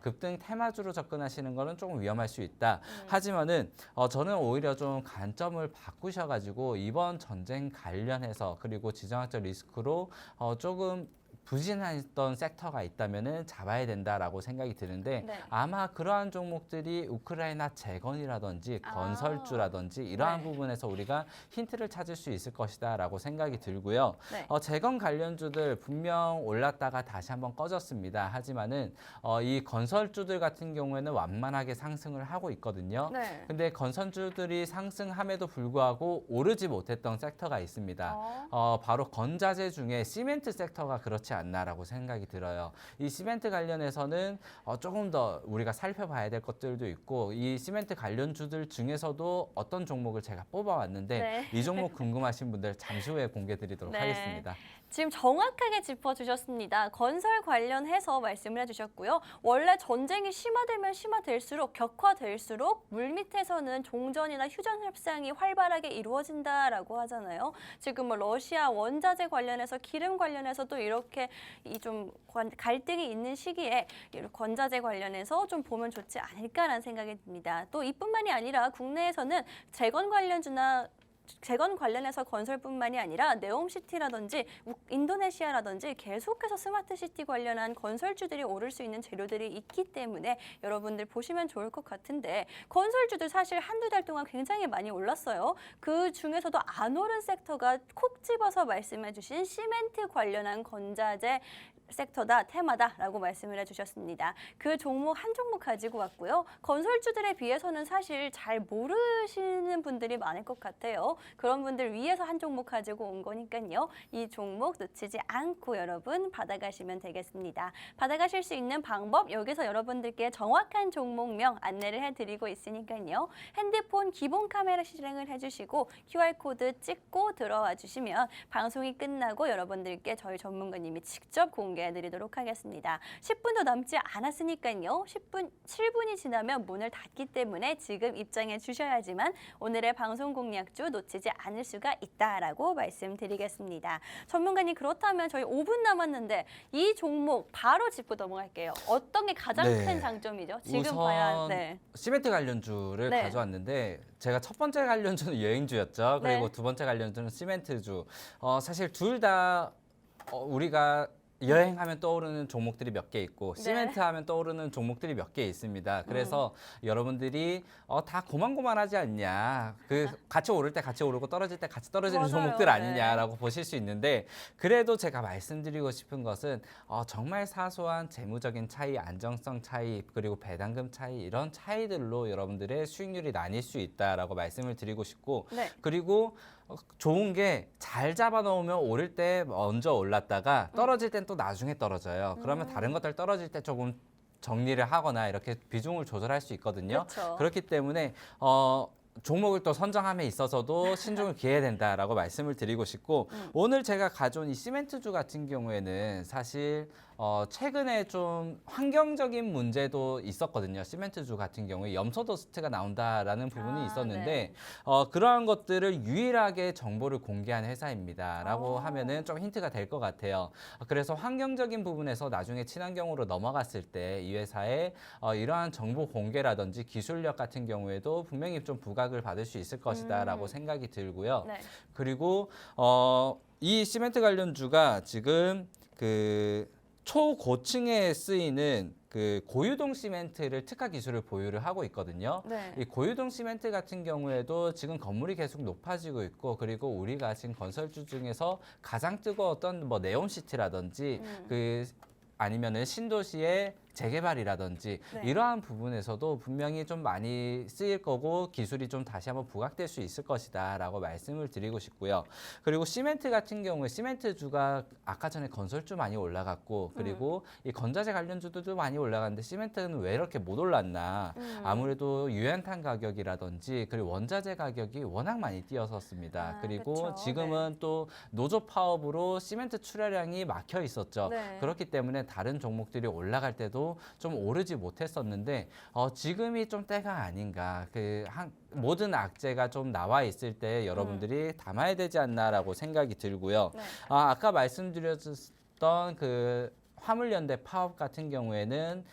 급등 테마주로 접근하시는 거는 조금 위험할 수 있다. 하지만은 저는 오히려 좀 관점을 바꾸셔가지고 이번 전쟁 관련해서 그리고 지정학적 리스크로 조금 부진했던 섹터가 있다면은 잡아야 된다라고 생각이 드는데 네. 아마 그러한 종목들이 우크라이나 재건이라든지 건설주라든지 이러한 네. 부분에서 우리가 힌트를 찾을 수 있을 것이다라고 생각이 들고요. 네. 재건 관련주들 분명 올랐다가 다시 한번 꺼졌습니다. 하지만은 이 건설주들 같은 경우에는 완만하게 상승을 하고 있거든요. 네. 근데 건설주들이 상승함에도 불구하고 오르지 못했던 섹터가 있습니다. 바로 건자재 중에 시멘트 섹터가 그렇지 않나라고 생각이 들어요. 이 시멘트 관련해서는 조금 더 우리가 살펴봐야 될 것들도 있고 이 시멘트 관련주들 중에서도 어떤 종목을 제가 뽑아왔는데 네. 이 종목 궁금하신 분들 잠시 후에 공개드리도록 네. 하겠습니다. 지금 정확하게 짚어주셨습니다. 건설 관련해서 말씀을 해주셨고요. 원래 전쟁이 심화되면 심화될수록 격화될수록 물밑에서는 종전이나 휴전 협상이 활발하게 이루어진다라고 하잖아요. 지금 뭐 러시아 원자재 관련해서 기름 관련해서도 이렇게 이 좀 갈등이 있는 시기에 건자재 관련해서 좀 보면 좋지 않을까라는 생각이 듭니다. 또 이뿐만이 아니라 국내에서는 재건 관련해서 건설뿐만이 아니라 네옴시티라든지 인도네시아라든지 계속해서 스마트시티 관련한 건설주들이 오를 수 있는 재료들이 있기 때문에 여러분들 보시면 좋을 것 같은데 건설주들 사실 한두 달 동안 굉장히 많이 올랐어요. 그 중에서도 안 오른 섹터가 콕 집어서 말씀해 주신 시멘트 관련한 건자재 섹터다, 테마다라고 말씀을 해주셨습니다. 그 종목 한 종목 가지고 왔고요. 건설주들에 비해서는 사실 잘 모르시는 분들이 많을 것 같아요. 많죠. 그런 분들 위해서 한 종목 가지고 온 거니까요. 이 종목 놓치지 않고 여러분 받아가시면 되겠습니다. 받아가실 수 있는 방법 여기서 여러분들께 정확한 종목명 안내를 해드리고 있으니까요. 핸드폰 기본 카메라 실행을 해주시고 QR코드 찍고 들어와 주시면 방송이 끝나고 여러분들께 저희 전문가님이 직접 공개해드리도록 하겠습니다. 10분도 남지 않았으니까요. 7분이 지나면 문을 닫기 때문에 지금 입장해 주셔야지만 오늘의 방송 공략주 놓치지 않을 수가 있다라고 말씀드리겠습니다. 전문가님 그렇다면 저희 5분 남았는데 이 종목 바로 짚고 넘어갈게요. 어떤 게 가장 네. 큰 장점이죠? 지금 우선 봐야 네. 시멘트 관련주를 네. 가져왔는데 제가 첫 번째 관련주는 여행주였죠. 그리고 네. 두 번째 관련주는 시멘트주. 사실 둘 다 우리가 여행하면 떠오르는 종목들이 몇 개 있고 네. 시멘트 하면 떠오르는 종목들이 몇 개 있습니다. 그래서 여러분들이 다 고만고만하지 않냐. 같이 오를 때 같이 오르고 떨어질 때 같이 떨어지는 맞아요. 종목들 아니냐라고 네. 보실 수 있는데 그래도 제가 말씀드리고 싶은 것은 정말 사소한 재무적인 차이, 안정성 차이, 그리고 배당금 차이 이런 차이들로 여러분들의 수익률이 나뉠 수 있다라고 말씀을 드리고 싶고 네. 그리고 좋은 게 잘 잡아놓으면 오를 때 먼저 올랐다가 떨어질 땐 또 나중에 떨어져요. 그러면 다른 것들 떨어질 때 조금 정리를 하거나 이렇게 비중을 조절할 수 있거든요. 그렇죠. 그렇기 때문에 종목을 또 선정함에 있어서도 신중을 기해야 된다라고 말씀을 드리고 싶고 오늘 제가 가져온 이 시멘트주 같은 경우에는 사실 최근에 좀 환경적인 문제도 있었거든요. 시멘트주 같은 경우에 염소더스트가 나온다라는 부분이 있었는데 네. 그러한 것들을 유일하게 정보를 공개한 회사입니다라고 하면은 좀 힌트가 될 것 같아요. 그래서 환경적인 부분에서 나중에 친환경으로 넘어갔을 때 이 회사의 이러한 정보 공개라든지 기술력 같은 경우에도 분명히 좀 부각을 받을 수 있을 것이다라고 생각이 들고요. 네. 그리고 이 시멘트 관련주가 지금 초고층에 쓰이는 고유동 시멘트를 특화 기술을 보유를 하고 있거든요. 네. 이 고유동 시멘트 같은 경우에도 지금 건물이 계속 높아지고 있고 그리고 우리가 지금 건설주 중에서 가장 뜨거웠던 뭐 네옴시티라든지 아니면은 신도시의 재개발이라든지 네. 이러한 부분에서도 분명히 좀 많이 쓰일 거고 기술이 좀 다시 한번 부각될 수 있을 것이다라고 말씀을 드리고 싶고요. 그리고 시멘트 같은 경우에 시멘트주가 아까 전에 건설주 많이 올라갔고 그리고 이 건자재 관련주들도 많이 올라갔는데 시멘트는 왜 이렇게 못 올랐나? 아무래도 유연탄 가격이라든지 그리고 원자재 가격이 워낙 많이 뛰어섰습니다. 그리고 그렇죠. 지금은 또 노조 파업으로 시멘트 출하량이 막혀 있었죠. 네. 그렇기 때문에 다른 종목들이 올라갈 때도 좀 오르지 못했었는데 지금이 좀 때가 아닌가. 모든 악재가 좀 나와 있을 때 여러분들이 담아야 되지 않나라고 생각이 들고요. 네. 아까 말씀드렸던 화물연대 파업 같은 경우에는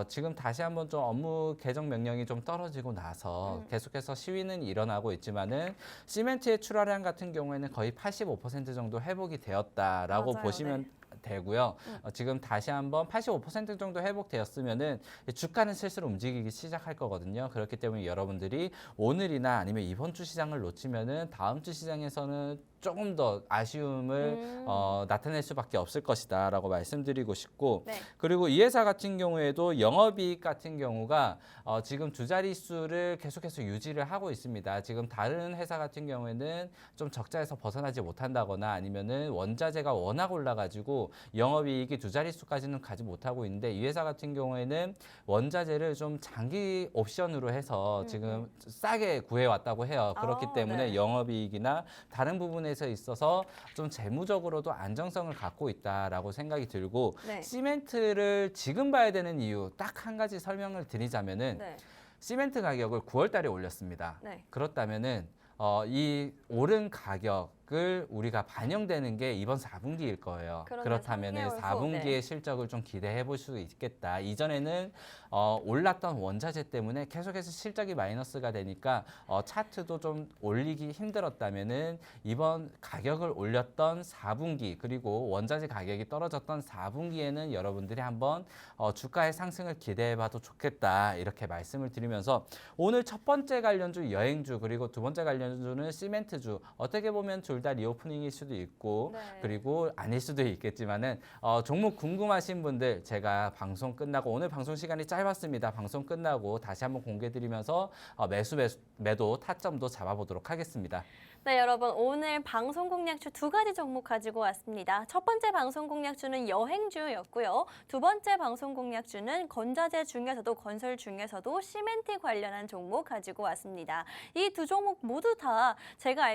지금 다시 한번 좀 업무 개정 명령이 좀 떨어지고 나서 계속해서 시위는 일어나고 있지만은 시멘트의 출하량 같은 경우에는 거의 85% 정도 회복이 되었다라고 맞아요. 보시면 네. 되고요. 지금 다시 한번 85% 정도 회복되었으면은 주가는 슬슬 움직이기 시작할 거거든요. 그렇기 때문에 여러분들이 오늘이나 아니면 이번 주 시장을 놓치면은 다음 주 시장에서는 조금 더 아쉬움을 나타낼 수밖에 없을 것이다라고 말씀드리고 싶고 네. 그리고 이 회사 같은 경우에도 영업이익 같은 경우가 지금 두 자릿수를 계속해서 유지를 하고 있습니다. 지금 다른 회사 같은 경우에는 좀 적자에서 벗어나지 못한다거나 아니면은 원자재가 워낙 올라가지고 영업이익이 두 자릿수까지는 가지 못하고 있는데 이 회사 같은 경우에는 원자재를 좀 장기 옵션으로 해서 지금 싸게 구해왔다고 해요. 그렇기 때문에 네. 영업이익이나 다른 부분에서 있어서 좀 재무적으로도 안정성을 갖고 있다라고 생각이 들고 네. 시멘트를 지금 봐야 되는 이유 딱 한 가지 설명을 드리자면은 네. 시멘트 가격을 9월 달에 올렸습니다. 네. 그렇다면은 이 오른 가격을 우리가 반영되는 게 이번 4분기일 거예요. 그러면 그렇다면은 3개월 후, 4분기의 네. 실적을 좀 기대해 볼 수 있겠다. 이전에는 올랐던 원자재 때문에 계속해서 실적이 마이너스가 되니까 차트도 좀 올리기 힘들었다면은 이번 가격을 올렸던 4분기 그리고 원자재 가격이 떨어졌던 4분기에는 여러분들이 한번 주가의 상승을 기대해 봐도 좋겠다. 이렇게 말씀을 드리면서 오늘 첫 번째 관련주 여행주 그리고 두 번째 관련주는 시멘트주 어떻게 보면 둘 둘 다 리오프닝일 수도 있고 네. 그리고 아닐 수도 있겠지만은 종목 궁금하신 분들 제가 방송 끝나고 오늘 방송 시간이 짧았습니다. 방송 끝나고 다시 한번 공개드리면서 매도 타점도 잡아보도록 하겠습니다. 네, 여러분 오늘 방송 공략주 두 가지 종목 가지고 왔습니다. 첫 번째 방송 공략주는 여행주였고요. 두 번째 방송 공략주는 건자재 중에서도 건설 중에서도 시멘트 관련한 종목 가지고 왔습니다. 이 두 종목 모두 다 제가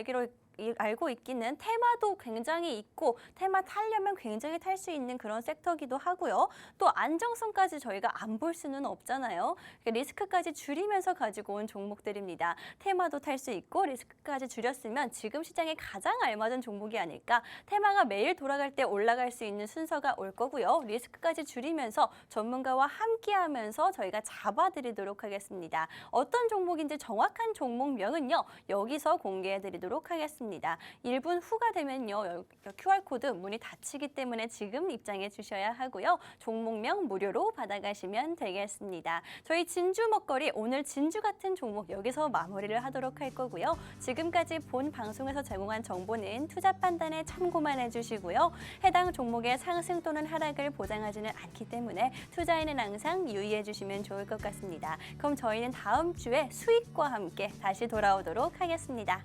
알고 있기는 테마도 굉장히 있고 테마 타려면 굉장히 탈 수 있는 그런 섹터기도 하고요. 또 안정성까지 저희가 안 볼 수는 없잖아요. 리스크까지 줄이면서 가지고 온 종목들입니다. 테마도 탈 수 있고 리스크까지 줄였으면 지금 시장에 가장 알맞은 종목이 아닐까. 테마가 매일 돌아갈 때 올라갈 수 있는 순서가 올 거고요. 리스크까지 줄이면서 전문가와 함께하면서 저희가 잡아드리도록 하겠습니다. 어떤 종목인지 정확한 종목명은요. 여기서 공개해드리도록 하겠습니다. 1분 후가 되면요. QR코드 문이 닫히기 때문에 지금 입장해 주셔야 하고요. 종목명 무료로 받아가시면 되겠습니다. 저희 진주 먹거리 오늘 진주 같은 종목 여기서 마무리를 하도록 할 거고요. 지금까지 본 방송에서 제공한 정보는 투자 판단에 참고만 해주시고요. 해당 종목의 상승 또는 하락을 보장하지는 않기 때문에 투자에는 항상 유의해 주시면 좋을 것 같습니다. 그럼 저희는 다음 주에 수익과 함께 다시 돌아오도록 하겠습니다.